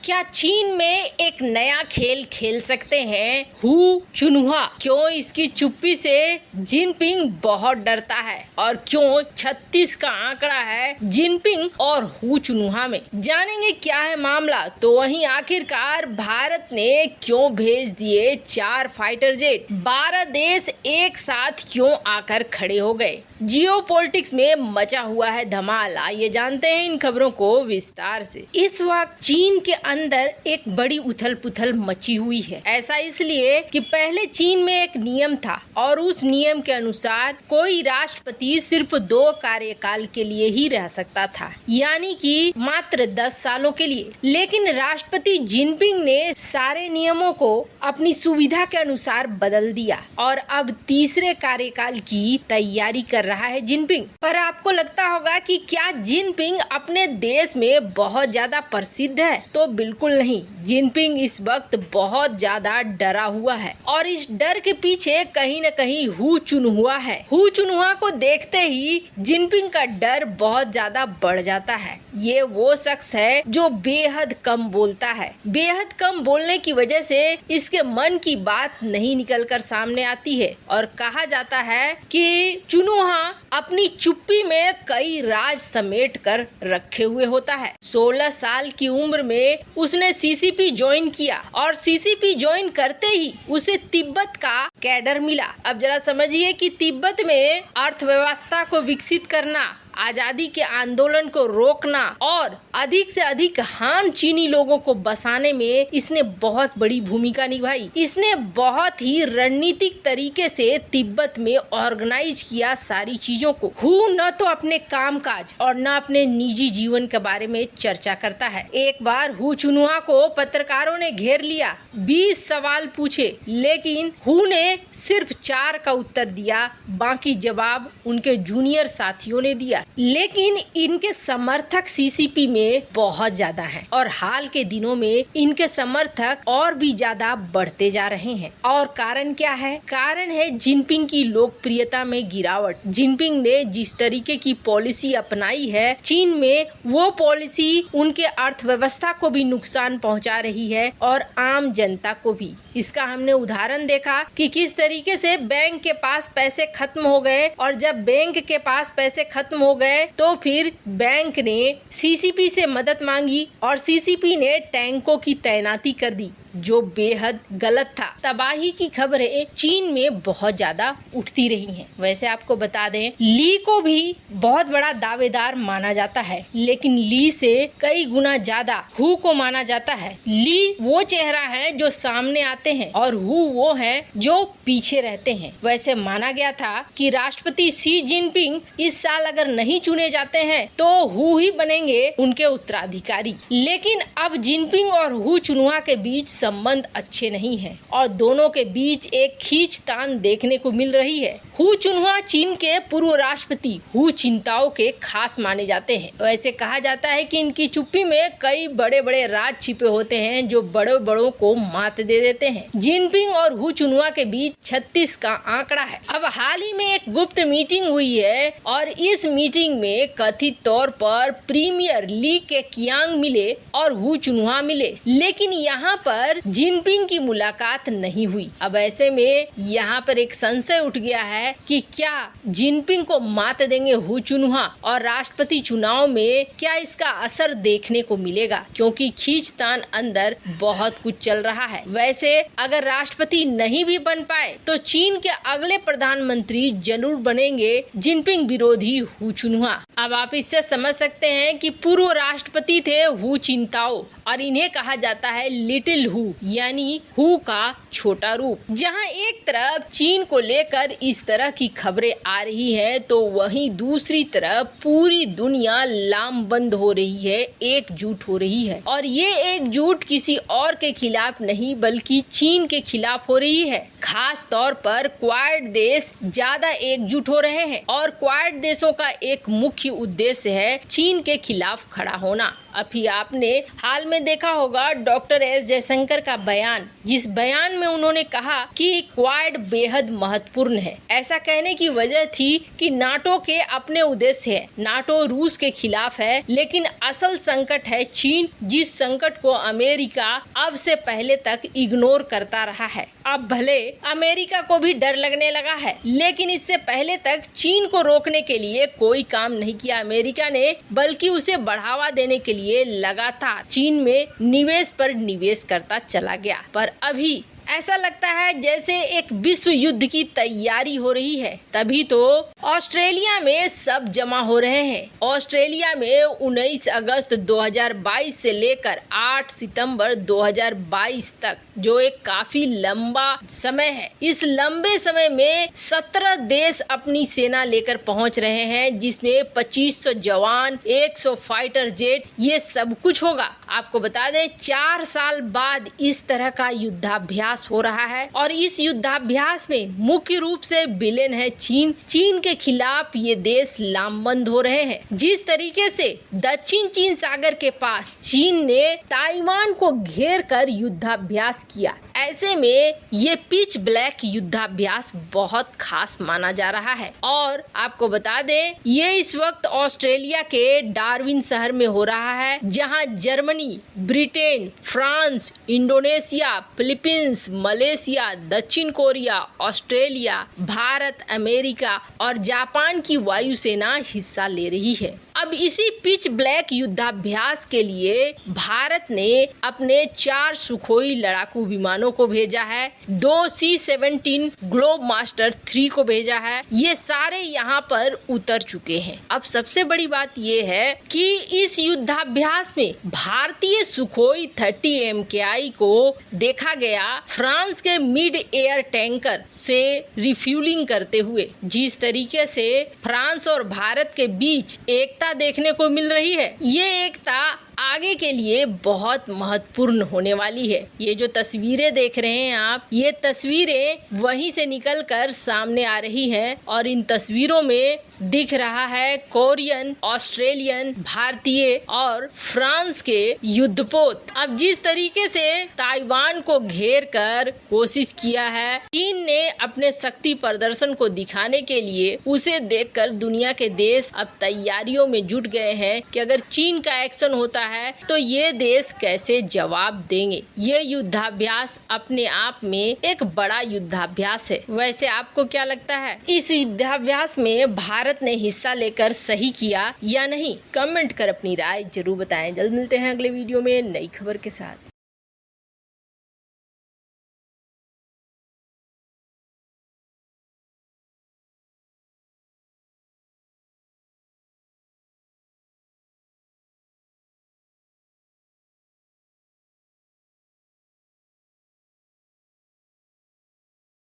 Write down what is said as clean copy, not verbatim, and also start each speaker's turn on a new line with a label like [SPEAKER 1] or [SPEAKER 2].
[SPEAKER 1] क्या चीन में एक नया खेल खेल सकते हैं हू चुनहुआ? क्यों इसकी चुप्पी से जिनपिंग बहुत डरता है और क्यों 36 का आंकड़ा है जिनपिंग और हू चुनहुआ में? जानेंगे क्या है मामला। तो वहीं आखिरकार भारत ने क्यों भेज दिए 4 फाइटर जेट? 12 देश एक साथ क्यों आकर खड़े हो गए? जियोपॉलिटिक्स में मचा हुआ है धमाल। आइए जानते हैं इन खबरों को विस्तार से। इस वक्त चीन के अंदर एक बड़ी उथल पुथल मची हुई है। ऐसा इसलिए कि पहले चीन में एक नियम था और उस नियम के अनुसार कोई राष्ट्रपति सिर्फ 2 कार्यकाल के लिए ही रह सकता था, यानी कि मात्र 10 सालों के लिए। लेकिन राष्ट्रपति जिनपिंग ने सारे नियमों को अपनी सुविधा के अनुसार बदल दिया और अब तीसरे कार्यकाल की तैयारी कर रहा है जिनपिंग। पर आपको लगता होगा कि क्या जिनपिंग अपने देश में बहुत ज्यादा प्रसिद्ध है? तो बिल्कुल नहीं। जिनपिंग इस वक्त बहुत ज्यादा डरा हुआ है और इस डर के पीछे कहीं न कहीं हू चुनहुआ है। हू चुनहुआ को देखते ही जिनपिंग का डर बहुत ज्यादा बढ़ जाता है। ये वो शख्स है जो बेहद कम बोलता है। बेहद कम बोलने की वजह से इसके मन की बात नहीं निकलकर सामने आती है और कहा जाता है कि चुनहुआ अपनी चुप्पी में कई राज समेट कर रखे हुए होता है। 16 साल की उम्र में उसने सीसीपी ज्वाइन किया और सीसीपी ज्वाइन करते ही उसे तिब्बत का कैडर मिला। अब जरा समझिए कि तिब्बत में अर्थव्यवस्था को विकसित करना, आजादी के आंदोलन को रोकना और अधिक से अधिक हान चीनी लोगों को बसाने में इसने बहुत बड़ी भूमिका निभाई। इसने बहुत ही रणनीतिक तरीके से तिब्बत में ऑर्गेनाइज किया सारी चीजों को। हू न तो अपने कामकाज और न अपने निजी जीवन के बारे में चर्चा करता है। एक बार हू चुनहुआ को पत्रकारों ने घेर लिया, 20 सवाल पूछे, लेकिन हू ने सिर्फ 4 का उत्तर दिया। बाकी जवाब उनके जूनियर साथियों ने दिया। लेकिन इनके समर्थक सीसीपी में बहुत ज्यादा हैं और हाल के दिनों में इनके समर्थक और भी ज्यादा बढ़ते जा रहे हैं। और कारण क्या है? कारण है जिनपिंग की लोकप्रियता में गिरावट। जिनपिंग ने जिस तरीके की पॉलिसी अपनाई है चीन में, वो पॉलिसी उनके अर्थव्यवस्था को भी नुकसान पहुंचा रही है और आम जनता को भी। इसका हमने उदाहरण देखा कि किस तरीके से बैंक के पास पैसे खत्म हो गए और जब बैंक के पास पैसे खत्म हो गए तो फिर बैंक ने सीसीपी से मदद मांगी और सीसीपी ने टैंकों की तैनाती कर दी, जो बेहद गलत था। तबाही की खबरें चीन में बहुत ज्यादा उठती रही हैं। वैसे आपको बता दें, ली को भी बहुत बड़ा दावेदार माना जाता है, लेकिन ली से कई गुना ज्यादा हू को माना जाता है। ली वो चेहरा है जो सामने आते हैं और हू वो है जो पीछे रहते हैं। वैसे माना गया था कि राष्ट्रपति शी जिनपिंग इस साल अगर नहीं चुने जाते हैं तो हू ही बनेंगे उनके उत्तराधिकारी। लेकिन अब जिनपिंग और हू चुनहुआ के बीच संबंध अच्छे नहीं हैं और दोनों के बीच एक खींचतान देखने को मिल रही है। हू चुनहुआ चीन के पूर्व राष्ट्रपति हू चिंताओ के खास माने जाते हैं। वैसे कहा जाता है कि इनकी चुप्पी में कई बड़े बड़े राज छिपे होते हैं जो बड़े बड़ों को मात दे देते हैं। जिनपिंग और हू चुनहुआ के बीच 36 का आंकड़ा है। अब हाल ही में एक गुप्त मीटिंग हुई है और इस मीटिंग में कथित तौर पर प्रीमियर ली केकियांग मिले और हू चुनहुआ मिले, लेकिन यहाँ पर जिनपिंग की मुलाकात नहीं हुई। अब ऐसे में यहाँ पर एक संशय उठ गया है कि क्या जिनपिंग को मात देंगे हू चुनहुआ और राष्ट्रपति चुनाव में क्या इसका असर देखने को मिलेगा, क्योंकि खींचतान अंदर बहुत कुछ चल रहा है। वैसे अगर राष्ट्रपति नहीं भी बन पाए तो चीन के अगले प्रधानमंत्री जरूर बनेंगे जिनपिंग विरोधी हू चुनहुआ। अब आप इससे समझ सकते हैं कि पूर्व राष्ट्रपति थे हू चिंताओ और इन्हें कहा जाता है लिटिल हू, यानी हू का छोटा रूप। जहां एक तरफ चीन को लेकर इस तरह की खबरें आ रही हैं, तो वहीं दूसरी तरफ पूरी दुनिया लामबंद हो रही है, एकजुट हो रही है और ये एकजुट किसी और के खिलाफ नहीं बल्कि चीन के खिलाफ हो रही है। खास तौर पर क्वाड देश ज्यादा एकजुट हो रहे हैं और क्वाड देशों का एक मुख्य उद्देश्य है चीन के खिलाफ खड़ा होना। अभी आपने हाल में देखा होगा डॉक्टर एस जयशंकर का बयान, जिस बयान में उन्होंने कहा कि क्वाड बेहद महत्वपूर्ण है। ऐसा कहने की वजह थी कि नाटो के अपने उद्देश्य है, नाटो रूस के खिलाफ है, लेकिन असल संकट है चीन, जिस संकट को अमेरिका अब से पहले तक इग्नोर करता रहा है। अब भले अमेरिका को भी डर लगने लगा है, लेकिन इससे पहले तक चीन को रोकने के लिए कोई काम नहीं किया अमेरिका ने, बल्कि उसे बढ़ावा देने के लिए लगातार चीन में निवेश पर निवेश करता चला गया। पर अभी ऐसा लगता है जैसे एक विश्व युद्ध की तैयारी हो रही है। तभी तो ऑस्ट्रेलिया में सब जमा हो रहे हैं। ऑस्ट्रेलिया में 19 अगस्त 2022 से लेकर 8 सितंबर 2022 तक, जो एक काफी लंबा समय है, इस लंबे समय में 17 देश अपनी सेना लेकर पहुंच रहे हैं, जिसमें 2500 जवान, 100 फाइटर जेट, ये सब कुछ होगा। आपको बता दें 4 साल बाद इस तरह का युद्धाभ्यास हो रहा है और इस युद्धाभ्यास में मुख्य रूप से विलेन है चीन। चीन के खिलाफ ये देश लामबंद हो रहे हैं। जिस तरीके से दक्षिण चीन सागर के पास चीन ने ताइवान को घेर कर युद्धाभ्यास किया, ऐसे में ये पिच ब्लैक युद्धाभ्यास बहुत खास माना जा रहा है। और आपको बता दें ये इस वक्त ऑस्ट्रेलिया के डार्विन शहर में हो रहा है, जहां Germany, Britain, France, Indonesia, Philippines, Malaysia, दक्षिण कोरिया, ऑस्ट्रेलिया, भारत, अमेरिका और जापान की वायुसेना हिस्सा ले रही है। अब इसी पिच ब्लैक युद्धाभ्यास के लिए भारत ने अपने 4 सुखोई लड़ाकू विमानों को भेजा है, 2 C-17 ग्लोब मास्टर 3 को भेजा है। ये सारे यहाँ पर उतर चुके हैं। अब सबसे बड़ी बात ये है कि इस युद्धाभ्यास में भारतीय सुखोई 30 MKI को देखा गया फ्रांस के मिड एयर टैंकर से रिफ्यूलिंग करते हुए। जिस तरीके से फ्रांस और भारत के बीच एकता देखने को मिल रही है, ये एकता आगे के लिए बहुत महत्वपूर्ण होने वाली है। ये जो तस्वीरें देख रहे हैं आप, ये तस्वीरें वहीं से निकलकर सामने आ रही हैं और इन तस्वीरों में दिख रहा है कोरियन, ऑस्ट्रेलियन, भारतीय और फ्रांस के युद्धपोत। अब जिस तरीके से ताइवान को घेर कर कोशिश किया है चीन ने अपने शक्ति प्रदर्शन को दिखाने के लिए, उसे देखकर दुनिया के देश अब तैयारियों में जुट गए हैं कि अगर चीन का एक्शन होता है तो ये देश कैसे जवाब देंगे। ये युद्धाभ्यास अपने आप में एक बड़ा युद्धाभ्यास है। वैसे आपको क्या लगता है, इस युद्धाभ्यास में भारत ने हिस्सा लेकर सही किया या नहीं? कमेंट कर अपनी राय जरूर बताएं। जल्द मिलते हैं अगले वीडियो में नई खबर के साथ।